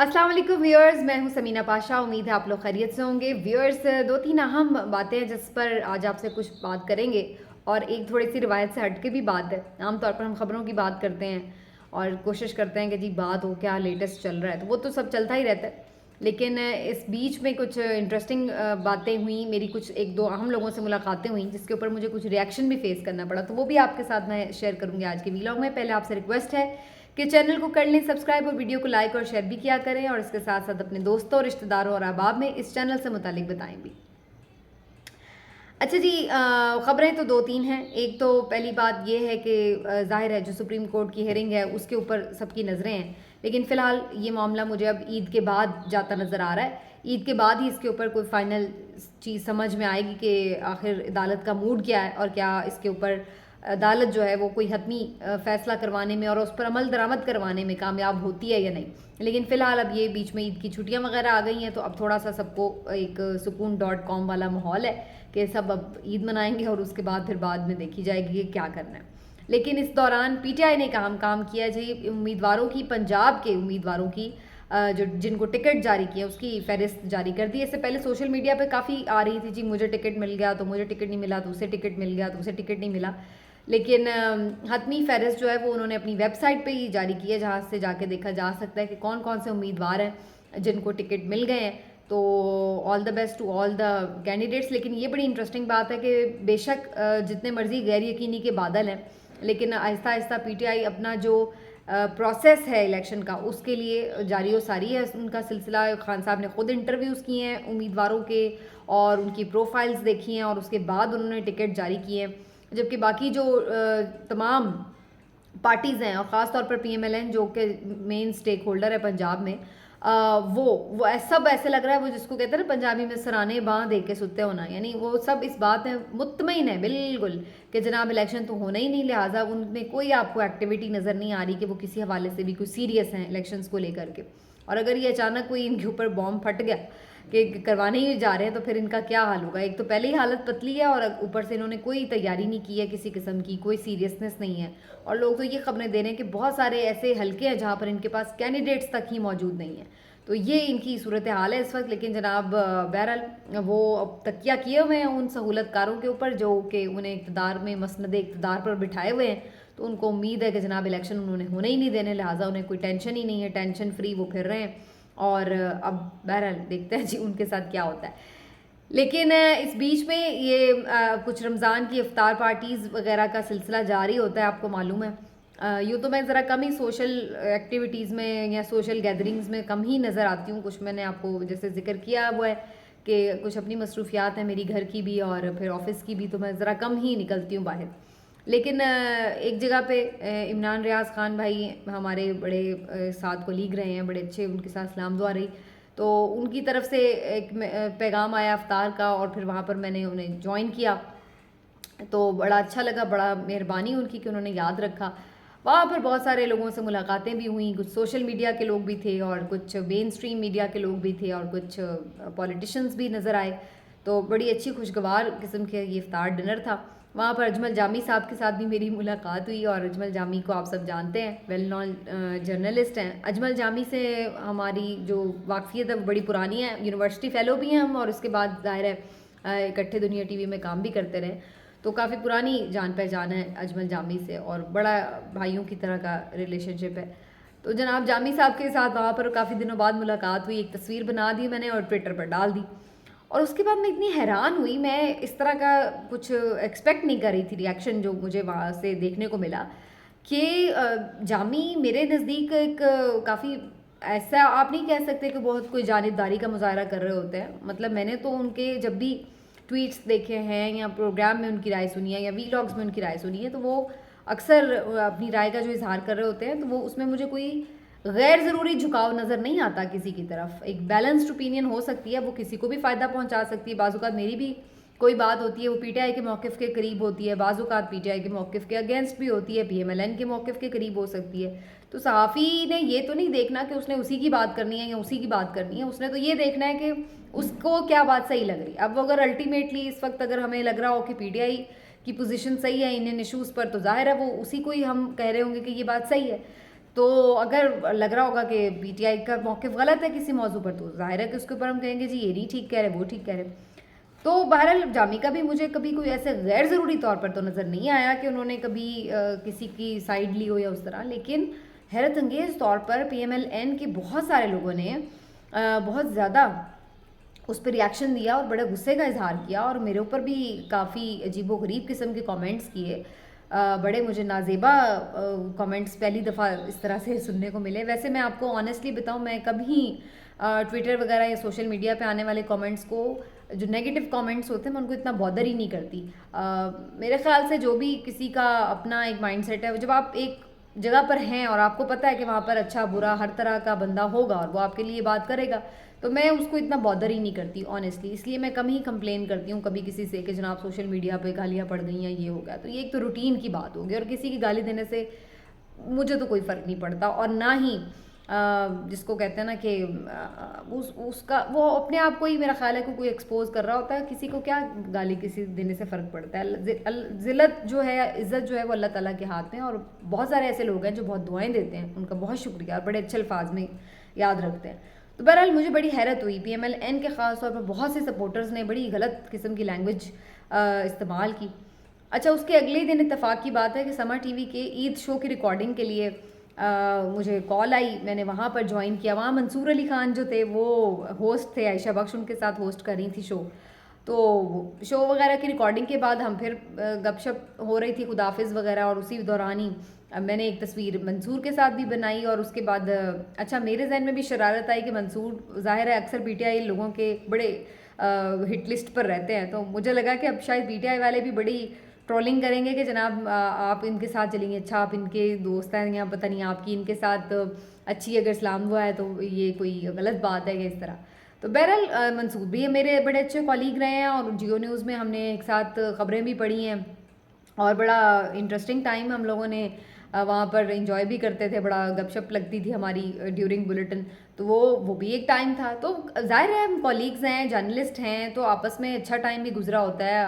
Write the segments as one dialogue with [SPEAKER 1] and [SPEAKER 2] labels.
[SPEAKER 1] अस्सलाम वालेकुम व्यूअर्स, मैं हूं समीना पाशा। उम्मीद है आप लोग खैरियत से होंगे। व्यूअर्स, दो तीन अहम बातें हैं जिस पर आज आपसे कुछ बात करेंगे और एक थोड़ी सी रिवायत से हट के भी बात है। आमतौर पर हम खबरों की बात करते हैं और कोशिश करते हैं कि जी बात हो, क्या लेटेस्ट चल रहा है, तो वो तो सब चलता ही रहता है। लेकिन इस बीच में कुछ इंटरेस्टिंग बातें हुई, मेरी कुछ एक दो अहम लोगों से मुलाकातें हुई जिसके ऊपर मुझे कुछ रिएक्शन भी फेस करना पड़ा, तो वो भी आपके साथ मैं शेयर करूँगी आज के वीलॉग में। पहले आपसे रिक्वेस्ट है कि चैनल को कर लें सब्सक्राइब और वीडियो को लाइक और शेयर भी किया करें, और इसके साथ साथ अपने दोस्तों, रिश्तेदारों और अहबाब में इस चैनल से मुतालिक बताएं भी। अच्छा जी, ख़बरें तो दो तीन हैं। एक तो पहली बात ये है कि ज़ाहिर है जो सुप्रीम कोर्ट की हियरिंग है उसके ऊपर सबकी नज़रें हैं, लेकिन फ़िलहाल ये मामला मुझे अब ईद के बाद जाता नज़र आ रहा है। ईद के बाद ही इसके ऊपर कोई फ़ाइनल चीज़ समझ में आएगी कि आखिर अदालत का मूड क्या है और क्या इसके ऊपर अदालत जो है वो कोई हतमी फ़ैसला करवाने में और उस पर अमल दरामद करवाने में कामयाब होती है या नहीं। लेकिन फ़िलहाल अब ये बीच में ईद की छुट्टियां वगैरह आ गई हैं, तो अब थोड़ा सा सबको एक सुकून.com वाला माहौल है कि सब अब ईद मनाएंगे और उसके बाद फिर बाद में देखी जाएगी कि क्या करना है। लेकिन इस दौरान पीटीआई ने काम किया जी, उम्मीदवारों की, पंजाब के उम्मीदवारों की जो जिनको टिकट जारी किया उसकी फहरिस्त जारी कर दी। इससे पहले सोशल मीडिया पे काफ़ी आ रही थी जी, मुझे टिकट मिल गया तो मुझे टिकट नहीं मिला, तो उसे टिकट मिल गया तो उसे टिकट नहीं मिला। लेकिन हतमी फहरिस्त जो है वो उन्होंने अपनी वेबसाइट पे ही जारी की है, जहाँ से जाके देखा जा सकता है कि कौन कौन से उम्मीदवार हैं जिनको टिकट मिल गए हैं। तो all the best to all the candidates. लेकिन ये बड़ी इंटरेस्टिंग बात है कि बेशक जितने मर्जी गैर यकीनी के बादल हैं, लेकिन आहिस्ता आहिस्ता पीटीआई अपना जो प्रोसेस है इलेक्शन का उसके लिए जारी व सारी है उनका सिलसिला। खान साहब ने खुद इंटरव्यूज़ किए हैं उम्मीदवारों के और उनकी प्रोफाइल्स देखी हैं और उसके बाद उन्होंने टिकट जारी किए हैं। जबकि बाकी जो तमाम पार्टीज़ हैं और ख़ास तौर पर पीएमएलएन जो कि मेन स्टेक होल्डर है पंजाब में, वो सब ऐसे लग रहा है, वो जिसको कहते हैं ना पंजाबी में सराने बाँ दे के सुते होना, यानी वो सब इस बात में मुतमईन है बिल्कुल कि जनाब इलेक्शन तो होना ही नहीं, लिहाजा उनमें कोई आपको एक्टिविटी नज़र नहीं आ रही कि वो किसी हवाले से भी कोई सीरियस हैं इलेक्शंस को लेकर के। और अगर ये अचानक कोई इनके ऊपर बॉम्ब फट गया कि करवाने ही जा रहे हैं तो फिर इनका क्या हाल होगा। एक तो पहले ही हालत पतली है और ऊपर से इन्होंने कोई तैयारी नहीं की है किसी किस्म की, कोई सीरियसनेस नहीं है। और लोग तो ये खबरें दे रहे हैं कि बहुत सारे ऐसे हलके हैं जहाँ पर इनके पास कैंडिडेट्स तक ही मौजूद नहीं है। तो ये इनकी सूरत हाल है इस वक्त। लेकिन जनाब बहरहाल वो अब तकिया किए हुए हैं उन सहूलतकारों के ऊपर जो कि उन्हें इक़्तिदार में मसनद इक़्तिदार पर बिठाए हुए हैं। तो उनको उम्मीद है कि जनाब इलेक्शन उन्होंने होने ही नहीं देने, लिहाजा उन्हें कोई टेंशन ही नहीं है, टेंशन फ्री वो फिर रहे हैं। और अब बहरहाल देखते हैं जी उनके साथ क्या होता है। लेकिन इस बीच में ये कुछ रमज़ान की इफ्तार पार्टीज़ वगैरह का सिलसिला जारी होता है, आपको मालूम है। यूँ तो मैं ज़रा कम ही सोशल एक्टिविटीज़ में या सोशल गैदरिंग्स में कम ही नज़र आती हूँ। कुछ मैंने आपको जैसे ज़िक्र किया वो है कि कुछ अपनी मसरूफियात हैं मेरी, घर की भी और फिर ऑफ़िस की भी, तो मैं ज़रा कम ही निकलती हूँ बाहर। लेकिन एक जगह पे इमरान रियाज़ ख़ान भाई हमारे बड़े साथ कोलीग रहे हैं, बड़े अच्छे, उनके साथ सलाम दुआ रही, तो उनकी तरफ से एक पैगाम आया अफ्तार का और फिर वहाँ पर मैंने उन्हें ज्वाइन किया। तो बड़ा अच्छा लगा, बड़ा मेहरबानी उनकी कि उन्होंने याद रखा। वहाँ पर बहुत सारे लोगों से मुलाकातें भी हुई, कुछ सोशल मीडिया के लोग भी थे और कुछ मेन स्ट्रीम मीडिया के लोग भी थे और कुछ पॉलिटिशियंस भी नज़र आए। तो बड़ी अच्छी खुशगवार किस्म के ये इफ्तार डिनर था। वहाँ पर अजमल जामी साहब के साथ भी मेरी मुलाकात हुई, और अजमल जामी को आप सब जानते हैं, वेल नॉन जर्नलिस्ट हैं। अजमल जामी से हमारी जो वाकफियत है वो बड़ी पुरानी है, यूनिवर्सिटी फ़ेलो भी हैं हम, और उसके बाद ज़ाहिर है इकट्ठे दुनिया टीवी में काम भी करते रहे, तो काफ़ी पुरानी जान पहचान है अजमल जामी से और बड़ा भाइयों की तरह का रिलेशनशिप है। तो जनाब जामी साहब के साथ वहाँ पर काफ़ी दिनों बाद मुलाकात हुई, एक तस्वीर बना दी मैंने और ट्विटर पर डाल दी। और उसके बाद मैं इतनी हैरान हुई, मैं इस तरह का कुछ एक्सपेक्ट नहीं कर रही थी रिएक्शन जो मुझे वहाँ से देखने को मिला कि जामी मेरे नज़दीक एक काफ़ी ऐसा आप नहीं कह सकते कि बहुत कोई जानिबदारी का मुजाहरा कर रहे होते हैं। मतलब मैंने तो उनके जब भी ट्वीट्स देखे हैं या प्रोग्राम में उनकी राय सुनी है या वीलॉग्स में उनकी राय सुनी है, तो वो अक्सर अपनी राय का जो इजहार कर रहे होते हैं, तो वो उसमें मुझे कोई गैर ज़रूरी झुकाव नज़र नहीं आता किसी की तरफ। एक बैलेंस्ड ओपिनियन हो सकती है, वो किसी को भी फ़ायदा पहुंचा सकती है। बाज़ मेरी भी कोई बात होती है वो पीटीआई के मौक़िफ़ के करीब होती है, बाज़ पीटीआई के मौक़िफ़ के अगेंस्ट भी होती है, पीएमएलएन के मौक़िफ़ के करीब हो सकती है। तो सहाफ़ी ने ये तो नहीं देखना कि उसने उसी की बात करनी है या उसी की बात करनी है, उसने तो ये देखना है कि उसको क्या बात सही लग रही है। अब अगर अल्टीमेटली इस वक्त अगर हमें लग रहा हो कि पीटीआई की पोजीशन सही है इन इशूज़ पर, तो ज़ाहिर है वो उसी को ही हम कह रहे होंगे कि ये बात सही है। تو اگر لگ رہا ہوگا کہ پی ٹی آئی کا موقف غلط ہے کسی موضوع پر تو ظاہر ہے کہ اس کے اوپر ہم کہیں گے جی یہ نہیں ٹھیک کہہ رہے وہ ٹھیک کہہ رہے. تو بہرحال جامی کا بھی مجھے کبھی کوئی ایسے غیر ضروری طور پر تو نظر نہیں آیا کہ انہوں نے کبھی کسی کی سائڈ لی ہو یا اس طرح. لیکن حیرت انگیز طور پر پی ایم ایل این کے بہت سارے لوگوں نے بہت زیادہ اس پہ ریاکشن دیا اور بڑے غصے کا اظہار کیا, اور میرے اوپر بھی کافی عجیب و غریب قسم کے کامنٹس کیے. بڑے مجھے نازیبا کامنٹس پہلی دفعہ اس طرح سے سننے کو ملے. ویسے میں آپ کو آنیسٹلی بتاؤں, میں کبھی ٹویٹر وغیرہ یا سوشل میڈیا پہ آنے والے کامنٹس کو, جو نیگیٹو کامنٹس ہوتے ہیں, میں ان کو اتنا بادر ہی نہیں کرتی. میرے خیال سے جو بھی کسی کا اپنا ایک مائنڈ سیٹ ہے, جب آپ ایک جگہ پر ہیں اور آپ کو پتہ ہے کہ وہاں پر اچھا برا ہر طرح کا بندہ ہوگا اور وہ آپ کے لیے بات کرے گا, تو میں اس کو اتنا بادر ہی نہیں کرتی آنیسٹلی. اس لیے میں کم ہی کمپلین کرتی ہوں کبھی کسی سے کہ جناب سوشل میڈیا پہ گالیاں پڑ گئی ہیں, یہ ہو گیا. تو یہ ایک تو روٹین کی بات ہوگی, اور کسی کی گالی دینے سے مجھے تو کوئی فرق نہیں پڑتا, اور نہ ہی جس کو کہتے ہیں نا کہ اس کا وہ اپنے آپ کو ہی میرا خیال ہے کہ کوئی ایکسپوز کر رہا ہوتا ہے. کسی کو کیا گالی کسی دینے سے فرق پڑتا ہے. ذلت جو ہے, عزت جو ہے, وہ اللہ تعالیٰ کے ہاتھ میں, اور بہت سارے ایسے لوگ ہیں جو بہت دعائیں دیتے ہیں, ان کا بہت شکریہ اور بڑے اچھے الفاظ میں یاد رکھتے ہیں. تو بہرحال مجھے بڑی حیرت ہوئی, پی ایم ایل این کے خاص طور پر بہت سے سپورٹرز نے بڑی غلط قسم کی لینگویج استعمال کی. اچھا, اس کے اگلے دن اتفاق کی بات ہے کہ سما ٹی وی کے عید شو کی ریکارڈنگ کے لیے مجھے کال آئی. میں نے وہاں پر جوائن کیا. وہاں منصور علی خان جو تھے وہ ہوسٹ تھے, عائشہ بخش ان کے ساتھ ہوسٹ کر رہی تھی شو. تو شو وغیرہ کی ریکارڈنگ کے بعد ہم پھر گپ شپ ہو رہی تھی, خدافظ وغیرہ, اور اسی دوران ہی میں نے ایک تصویر منصور کے ساتھ بھی بنائی. اور اس کے بعد اچھا میرے ذہن میں بھی شرارت آئی کہ منصور ظاہر ہے اکثر پی ٹی آئی لوگوں کے بڑے ہٹ لسٹ پر رہتے ہیں, تو مجھے لگا کہ اب شاید پی ٹی آئی والے بھی بڑی ٹرولنگ کریں گے کہ جناب آپ ان کے ساتھ چلیں گے, اچھا آپ ان کے دوست ہیں یا پتہ نہیں آپ کی ان کے ساتھ اچھی اگر سلام دعا ہے تو یہ کوئی غلط بات ہے کہ اس طرح. تو بہرحال منصور بھی میرے بڑے اچھے کولیگ رہے ہیں, اور جیو نیوز میں ہم نے ایک ساتھ خبریں بھی پڑھی ہیں, اور بڑا انٹرسٹنگ ٹائم ہم لوگوں نے وہاں پر انجوائے بھی کرتے تھے, بڑا گپ شپ لگتی تھی ہماری ڈیورنگ بلیٹن. تو وہ بھی ایک ٹائم تھا. تو ظاہر ہے ہم کولیگز ہیں, جرنلسٹ ہیں, تو آپس میں اچھا ٹائم بھی گزرا ہوتا ہے.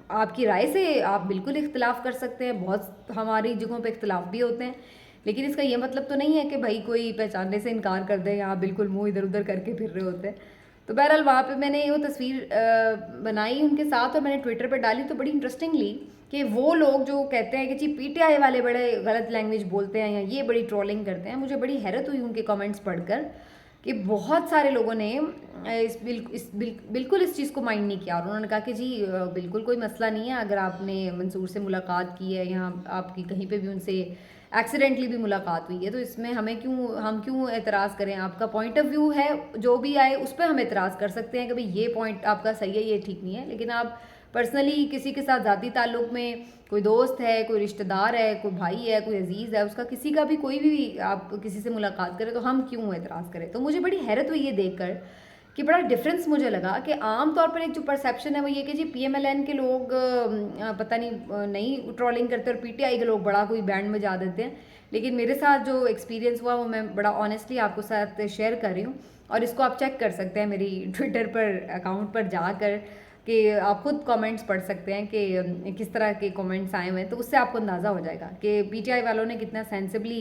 [SPEAKER 1] آپ کی رائے سے آپ بالکل اختلاف کر سکتے ہیں, بہت ہماری جگہوں پہ اختلاف بھی ہوتے ہیں, لیکن اس کا یہ مطلب تو نہیں ہے کہ بھائی کوئی پہچاننے سے انکار کر دے یا آپ بالکل منہ ادھر ادھر کر کے پھر رہے ہوتے ہیں. تو بہرحال وہاں پہ میں نے وہ تصویر بنائی ان کے ساتھ, اور میں نے ٹویٹر پہ ڈالی. تو بڑی انٹرسٹنگلی کہ وہ لوگ جو کہتے ہیں کہ جی پی ٹی آئی والے بڑے غلط لینگویج بولتے ہیں یا یہ بڑی ٹرولنگ کرتے ہیں, مجھے بڑی حیرت ہوئی ان کے کامنٹس پڑھ کر کہ بہت سارے لوگوں نے بالکل اس چیز کو مائنڈ نہیں کیا, اور انہوں نے کہا کہ جی بالکل کوئی مسئلہ نہیں ہے, اگر آپ نے منصور سے ملاقات کی ہے یا آپ کی کہیں پہ بھی ان سے ایکسیڈنٹلی بھی ملاقات ہوئی ہے, تو اس میں ہم کیوں اعتراض کریں. آپ کا پوائنٹ آف ویو ہے جو بھی آئے اس پہ ہم اعتراض کر سکتے ہیں کہ بھئی یہ پوائنٹ آپ کا صحیح ہے, یہ ٹھیک نہیں ہے, لیکن آپ پرسنلی کسی کے ساتھ ذاتی تعلق میں کوئی دوست ہے, کوئی رشتہ دار ہے, کوئی بھائی ہے, کوئی عزیز ہے, اس کا کسی کا بھی کوئی بھی آپ کسی سے ملاقات کریں تو ہم کیوں اعتراض کریں. تو مجھے بڑی حیرت ہوئی یہ دیکھ کر کہ بڑا ڈفرینس مجھے لگا کہ عام طور پر ایک جو پرسیپشن ہے وہ یہ کہ جی پی ایم ایل این کے لوگ پتہ نہیں ٹرولنگ کرتے, اور پی ٹی آئی کے لوگ بڑا کوئی بینڈ بجا دیتے ہیں. لیکن میرے ساتھ جو ایکسپیرینس ہوا وہ میں بڑا آنیسٹلی آپ کو ساتھ شیئر کر رہی ہوں, اور اس کو آپ چیک کر سکتے ہیں میری ٹویٹر پر اکاؤنٹ پر جا کر, کہ آپ خود کامنٹس پڑھ سکتے ہیں کہ کس طرح کے کامنٹس آئے ہوئے ہیں. تو اس سے آپ کو اندازہ ہو جائے گا کہ پی ٹی آئی والوں نے کتنا سینسبلی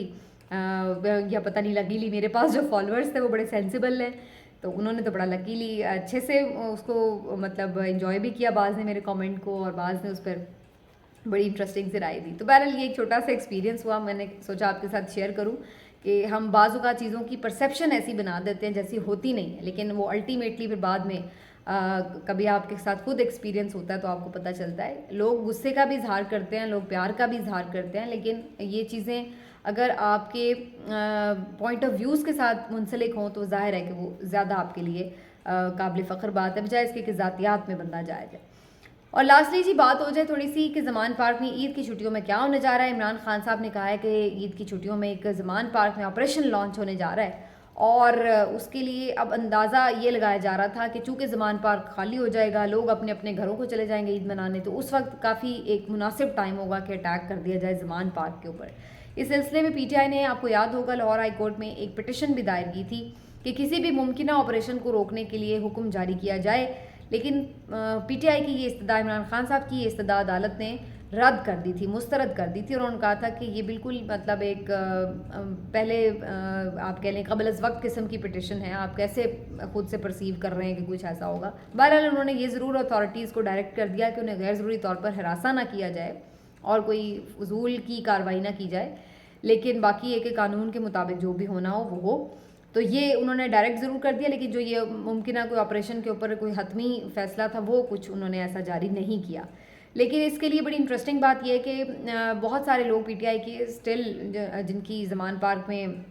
[SPEAKER 1] یا پتہ نہیں لگیلی, میرے پاس جو فالوورس تھے وہ بڑے سینسیبل ہیں, تو انہوں نے تو بڑا لکیلی اچھے سے اس کو مطلب انجوائے بھی کیا. بعض نے میرے کامنٹ کو اور بعض نے اس پر بڑی انٹرسٹنگ سے رائے دی. تو بہرحال یہ ایک چھوٹا سا ایکسپیرینس ہوا, میں نے سوچا آپ کے ساتھ شیئر کروں کہ ہم بعض اوقات چیزوں کی پرسیپشن ایسی بنا دیتے ہیں جیسی ہوتی نہیں ہے, لیکن وہ الٹیمیٹلی پھر بعد میں کبھی آپ کے ساتھ خود ایکسپیرینس ہوتا ہے تو آپ کو پتہ چلتا ہے. لوگ غصے کا بھی اظہار کرتے ہیں, لوگ پیار کا بھی اظہار کرتے ہیں, لیکن یہ چیزیں اگر آپ کے پوائنٹ آف ویوز کے ساتھ منسلک ہوں تو ظاہر ہے کہ وہ زیادہ آپ کے لیے قابل فخر بات ہے, بجائے اس کے کہ ذاتیات میں بندہ جائے جائے. اور لاسٹلی جی بات ہو جائے تھوڑی سی کہ زمان پارک میں عید کی چھٹیوں میں کیا ہونے جا رہا ہے. عمران خان صاحب نے کہا ہے کہ عید کی چھٹیوں میں ایک زمان پارک میں آپریشن لانچ ہونے جا رہا ہے, اور اس کے لیے اب اندازہ یہ لگایا جا رہا تھا کہ چونکہ زمان پارک خالی ہو جائے گا, لوگ اپنے اپنے گھروں کو چلے جائیں گے عید منانے, تو اس وقت کافی ایک مناسب ٹائم ہوگا کہ اٹیک کر دیا جائے زمان پارک کے اوپر. اس سلسلے میں پی ٹی آئی نے, آپ کو یاد ہوگا, لاہور ہائی کورٹ میں ایک پٹیشن بھی دائر کی تھی کہ کسی بھی ممکنہ آپریشن کو روکنے کے لیے حکم جاری کیا جائے. لیکن پی ٹی آئی کی یہ استدعا, عمران خان صاحب کی یہ استدعا عدالت نے रद्द कर दी थी, मुस्तरद कर दी थी, और उन्होंने कहा था कि ये बिल्कुल मतलब एक पहले आप कह लें कबल अज़ वक्त किस्म की पिटिशन है, आप कैसे खुद से परसीव कर रहे हैं कि कुछ ऐसा होगा। बहरहाल उन्होंने ये ज़रूर अथॉरिटीज़ को डायरेक्ट कर दिया कि उन्हें गैर ज़रूरी तौर पर हरासा ना किया जाए और कोई फजूल की कार्रवाई ना की जाए, लेकिन बाकी एक कानून के मुताबिक जो भी होना हो वो हो। तो ये उन्होंने डायरेक्ट ज़रूर कर दिया, लेकिन जो ये मुमकिन कोई ऑपरेशन के ऊपर कोई हतमी फ़ैसला था वो कुछ उन्होंने ऐसा जारी नहीं किया। लेकिन इसके लिए बड़ी इंटरेस्टिंग बात यह है कि बहुत सारे लोग पीटीआई की स्टिल जिनकी ज़मान पार्क में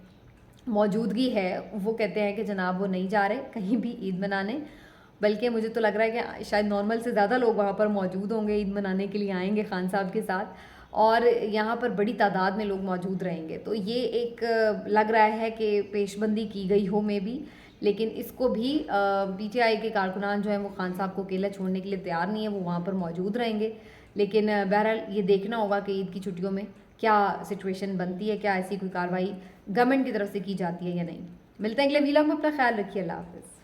[SPEAKER 1] मौजूदगी है वो कहते हैं कि जनाब वो नहीं जा रहे कहीं भी ईद मनाने, बल्कि मुझे तो लग रहा है कि शायद नॉर्मल से ज़्यादा लोग वहाँ पर मौजूद होंगे, ईद मनाने के लिए आएंगे खान साहब के साथ, और यहाँ पर बड़ी तादाद में लोग मौजूद रहेंगे। तो ये एक लग रहा है कि पेशबंदी की गई हो में भी, लेकिन इसको भी पीटीआई के कारकुनान जो हैं वो खान साहब को अकेला छोड़ने के लिए तैयार नहीं है, वो वहाँ पर मौजूद रहेंगे। लेकिन बहरहाल ये देखना होगा कि ईद की छुट्टियों में क्या सिचुएशन बनती है, क्या ऐसी कोई कार्रवाई गवर्नमेंट की तरफ से की जाती है या नहीं। मिलते हैं अगले वीलॉग में, अपना ख्याल रखिए, अल्लाह हाफ़िज़।